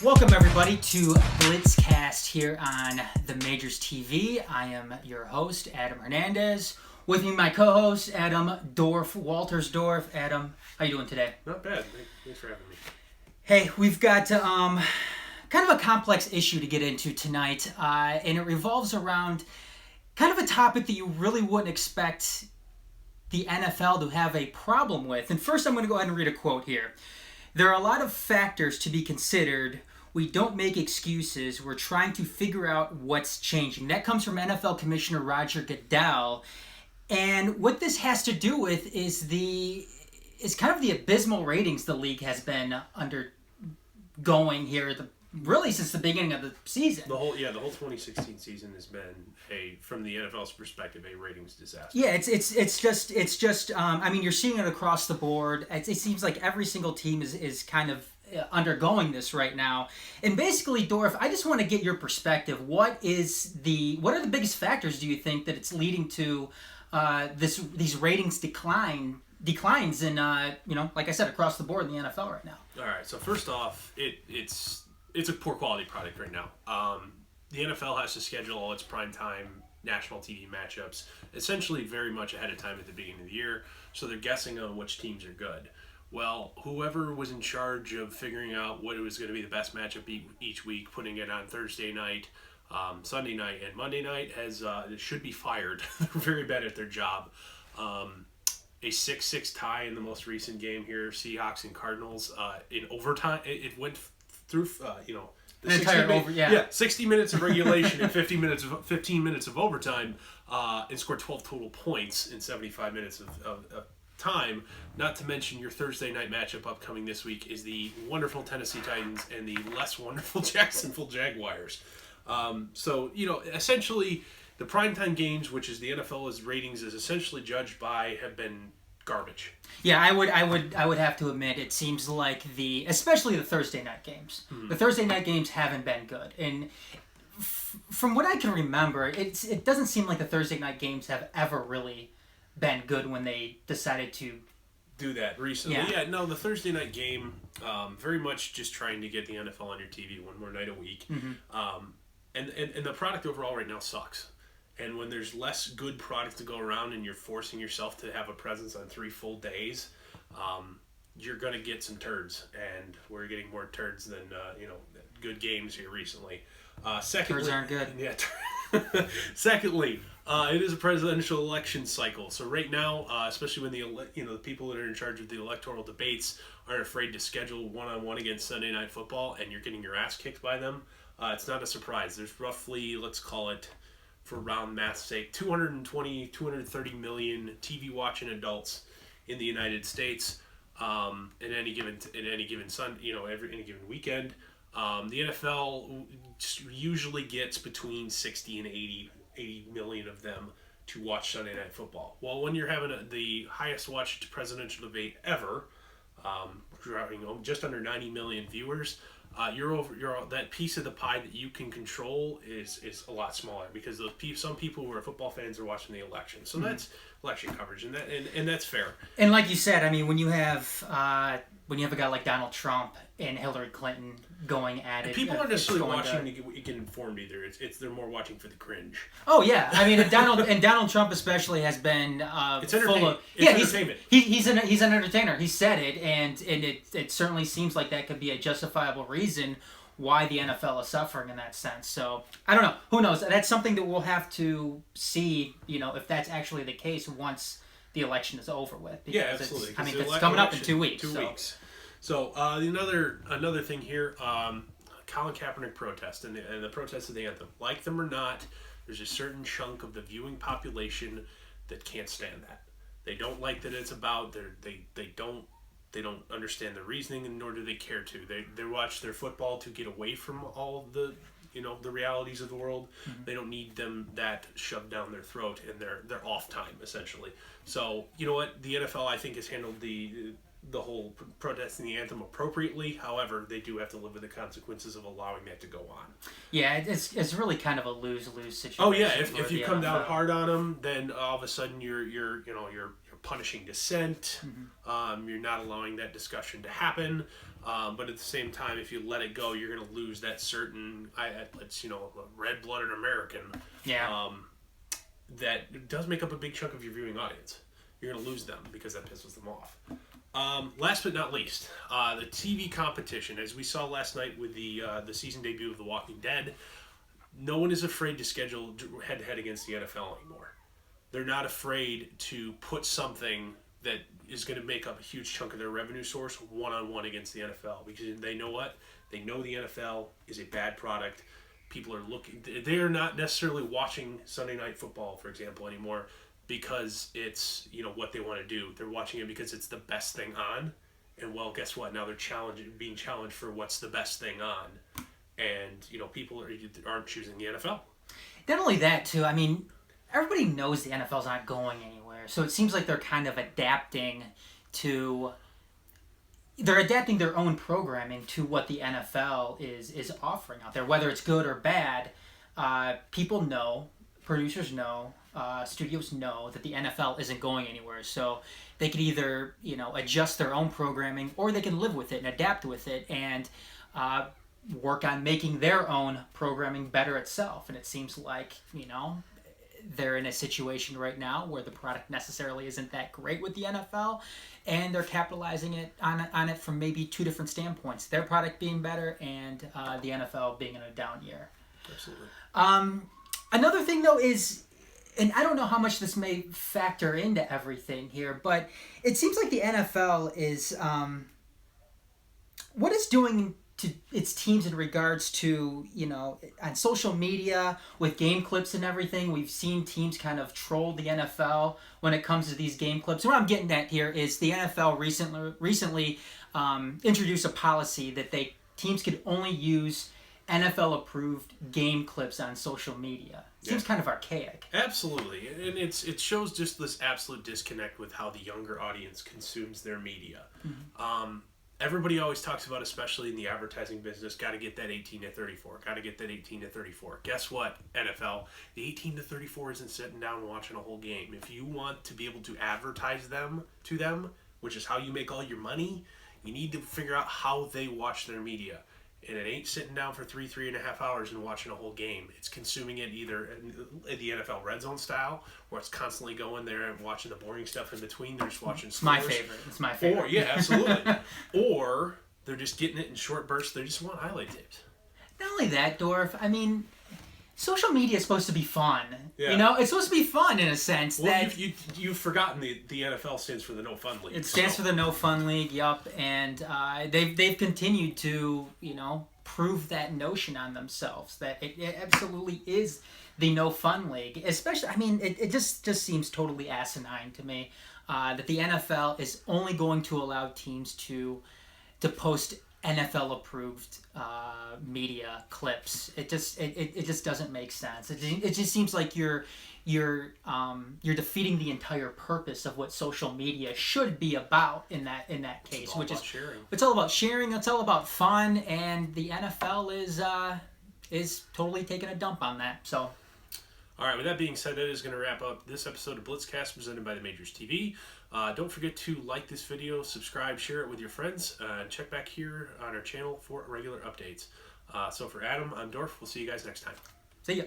Welcome everybody to Blitzcast here on the Majors TV. I am your host, Adam Hernandez. With me, my co-host, Adam Dorf, Waltersdorf. Adam, how you doing today? Not bad. Thanks for having me. Hey, we've got kind of a complex issue to get into tonight, and it revolves around kind of a topic that you really wouldn't expect the NFL to have a problem with. And first, I'm going to go ahead and read a quote here. There are a lot of factors to be considered. We don't make excuses. We're trying to figure out what's changing. That comes from NFL Commissioner Roger Goodell. And what this has to do with is kind of the abysmal ratings the league has been undergoing here, really since the beginning of the season. The whole 2016 season has been from the NFL's perspective, a ratings disaster. Yeah, it's just. I mean, you're seeing it across the board. It seems like every single team is kind of undergoing this right now. And basically, Dorf, I just want to get your perspective. What are the biggest factors do you think that it's leading to these ratings declines in like I said, across the board in the NFL right now? All right. So first off, it's a poor quality product right now. The NFL has to schedule all its primetime national TV matchups essentially very much ahead of time at the beginning of the year, so they're guessing on which teams are good. Well, whoever was in charge of figuring out what was going to be the best matchup each week, putting it on Thursday night, Sunday night, and Monday night, should be fired. They're very bad at their job. A 6-6 tie in the most recent game here, Seahawks and Cardinals, in overtime. It went through, the 60 minutes of regulation and 15 minutes of overtime, and scored 12 total points in 75 minutes of time. Not to mention your Thursday night matchup upcoming this week is the wonderful Tennessee Titans and the less wonderful Jacksonville Jaguars. Essentially the primetime games, which is the NFL's ratings is essentially judged by, have been garbage. Yeah, I would have to admit it seems like especially the Thursday night games. Mm-hmm. The Thursday night games haven't been good, and from what I can remember, it doesn't seem like the Thursday night games have ever really been good when they decided to do that recently. Yeah, no, the Thursday night game, very much just trying to get the NFL on your TV one more night a week. Mm-hmm. And the product overall right now sucks. And when there's less good product to go around and you're forcing yourself to have a presence on 3 full days, you're going to get some turds. And we're getting more turds than good games here recently. Secondly, turds aren't good. Yeah. Secondly, it is a presidential election cycle. So right now, especially when the people that are in charge of the electoral debates aren't afraid to schedule one-on-one against Sunday Night Football, and you're getting your ass kicked by them, it's not a surprise. There's roughly, let's call it, for round math's sake, 230 million TV watching adults in the United States at any given Sunday, any given weekend. The NFL usually gets between 60 and 80 million of them to watch Sunday Night Football. Well, when you're having the highest watched presidential debate ever, just under 90 million viewers, that piece of the pie that you can control is a lot smaller, because some people who are football fans are watching the election. So that's election coverage, and that's fair. And like you said, I mean, when you have a guy like Donald Trump and Hillary Clinton going at it, people aren't necessarily watching to get informed either. They're more watching for the cringe. Oh yeah, I mean, Donald Trump especially has been it's full of entertainment. He's an entertainer. He said it, and it certainly seems like that could be a justifiable reason why the NFL is suffering in that sense. So I don't know. Who knows? That's something that we'll have to see. If that's actually the case once the election is over with. Yeah, absolutely. It's coming up in 2 weeks. 2 weeks. So another thing here, Colin Kaepernick protest and the protest of the anthem. Like them or not, there's a certain chunk of the viewing population that can't stand that. They don't like that it's about. They don't understand the reasoning, and nor do they care to. They watch their football to get away from all of the realities of the world. Mm-hmm. They don't need that shoved down their throat in their off time, essentially. So you know what, the NFL I think has handled the whole protesting the anthem appropriately. However, they do have to live with the consequences of allowing that to go on. Yeah, it's really kind of a lose-lose situation. Oh yeah, if you come down hard on them, then all of a sudden you're punishing dissent. You're not allowing that discussion to happen. But at the same time, if you let it go, you're going to lose that certain, red-blooded American. Yeah. That does make up a big chunk of your viewing audience. You're going to lose them because that pisses them off. Last but not least, the TV competition. As we saw last night with the season debut of The Walking Dead, no one is afraid to schedule head-to-head against the NFL anymore. They're not afraid to put something that is going to make up a huge chunk of their revenue source one-on-one against the NFL, because they know what? They know the NFL is a bad product. People are looking. They're not necessarily watching Sunday Night Football, for example, anymore because it's what they want to do. They're watching it because it's the best thing on, and well, guess what? Now they're being challenged for what's the best thing on, and people aren't choosing the NFL. Not only that, too. I mean, everybody knows the NFL's not going anywhere, so it seems like they're kind of adapting their own programming to what the NFL is offering out there, whether it's good or bad. People know, producers know, studios know that the NFL isn't going anywhere, so they could either adjust their own programming, or they can live with it and adapt with it and work on making their own programming better itself. And it seems like they're in a situation right now where the product necessarily isn't that great with the NFL, and they're capitalizing on it from maybe two different standpoints: their product being better and the NFL being in a down year. Absolutely. Another thing though is, and I don't know how much this may factor into everything here, but it seems like the NFL is what it's doing to its teams in regards to, on social media with game clips and everything. We've seen teams kind of troll the NFL when it comes to these game clips. What I'm getting at here is the NFL recently introduced a policy that teams could only use NFL-approved game clips on social media. Seems kind of archaic. Absolutely. And it shows just this absolute disconnect with how the younger audience consumes their media. Everybody always talks about, especially in the advertising business, got to get that 18 to 34. Got to get that 18 to 34. Guess what, NFL? The 18 to 34 isn't sitting down and watching a whole game. If you want to be able to advertise to them, which is how you make all your money, you need to figure out how they watch their media. And it ain't sitting down for 3.5 hours and watching a whole game. It's consuming it either in the NFL Red Zone style, where it's constantly going there and watching the boring stuff in between. They're just watching scores. It's my favorite. Or, yeah, absolutely. Or they're just getting it in short bursts. They just want highlight tapes. Not only that, Dorf, I mean, social media is supposed to be fun. Yeah. It's supposed to be fun in a sense. Well, that you've forgotten the NFL stands for the No Fun League. It stands for the No Fun League, yup. And they've continued to, prove that notion on themselves, that it absolutely is the No Fun League. Especially, I mean, it just seems totally asinine to me that the NFL is only going to allow teams to post NFL approved media clips. It just doesn't make sense. It just seems like you're defeating the entire purpose of what social media should be about in that case, which is sharing. It's all about sharing. It's all about fun, and the NFL is totally taking a dump on that. So. All right, with that being said, that is going to wrap up this episode of Blitzcast presented by the Majors TV. Don't forget to like this video, subscribe, share it with your friends, and check back here on our channel for regular updates. So for Adam, I'm Dorf. We'll see you guys next time. See ya.